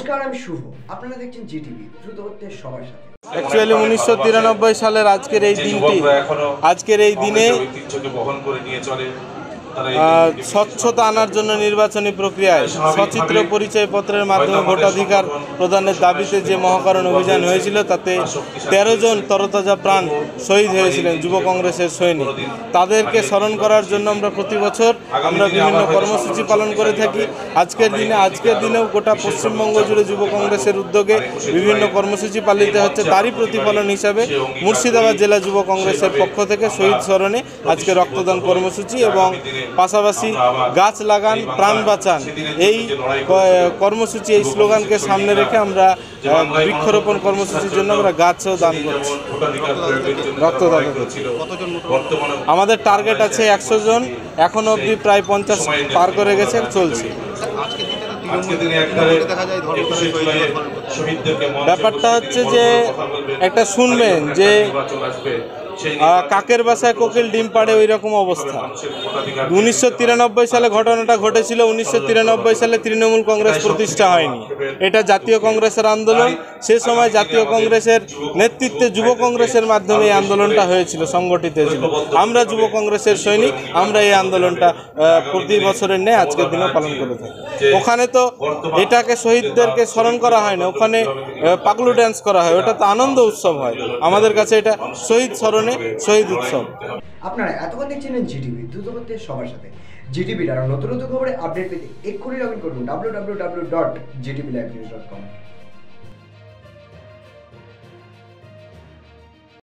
নমস্কার, আমি শুভ। আপনারা দেখছেন জিটিভি, দ্রুত হচ্ছে সবার সাথে। অ্যাকচুয়ালি 1993 সালের আজকের এই দিনে স্বচ্ছতা আনার জন্য নির্বাচনী প্রক্রিয়ায় সচিত্র পরিচয়পত্রের মাধ্যমে ভোটাধিকার প্রদানের দাবিতে যে মহাকরণ অভিযান হয়েছিল তাতে 13 জন তরতাজা প্রাণ শহীদ হয়েছিলেন যুব কংগ্রেসের সৈনিক। তাদেরকে স্মরণ করার জন্য আমরা প্রতি বছর বিভিন্ন কর্মসূচি পালন করে থাকি। আজকের দিনেও গোটা পশ্চিমবঙ্গ জুড়ে যুব কংগ্রেসের উদ্যোগে বিভিন্ন কর্মসূচি পালিত হচ্ছে। তারই প্রতিফলন হিসাবে মুর্শিদাবাদ জেলা যুব কংগ্রেসের পক্ষ থেকে শহীদ স্মরণে আজকে রক্তদান কর্মসূচি এবং পাশাপাশি গাছ লাগান প্রাণ বাঁচান এই কর্মসূচি, এই স্লোগানকে সামনে রেখে আমরা বৃক্ষরোপণ কর্মসূচির জন্য আমরা গাছও দান করছি, রক্তদান করছি। আমাদের টার্গেট আছে 100 জন, এখনো অবধি প্রায় 50 পার করে গেছে, চলছে। ব্যাপারটা হচ্ছে যে একটা শুনবেন যে কাকের বাসায় কোকিল ডিম পাড়ে, ওই রকম অবস্থা। 1993 সালে ঘটনাটা ঘটেছিল। 1993 সালে তৃণমূল কংগ্রেস প্রতিষ্ঠা হয়নি, এটা জাতীয় কংগ্রেসের আন্দোলন। সে সময় জাতীয় কংগ্রেসের নেতৃত্বে যুব কংগ্রেসের মাধ্যমে এই আন্দোলনটা হয়েছিল, সংগঠিত হয়েছিল। আমরা যুব কংগ্রেসের সৈনিক, আমরা এই আন্দোলনটা প্রতি বছরের ন্যায় আজকের দিনেও পালন করে থাকি। ওখানে তো এটাকে শহীদদেরকে স্মরণ করা হয় না, ওখানে পাগলু ড্যান্স করা হয়, ওটা তো আনন্দ উৎসব হয়। আমাদের কাছে এটা শহীদ স্মরণে শহীদ উৎসব। আপনারা এতক্ষণ দেখছিলেন জিটিভি, দ্রুত হচ্ছে সবার সাথে। জিটিভির আরো নতুন নতুন খবরে আপডেট পেতে এক্ষুনি লগ ইন করুন www.gtblivenews.com।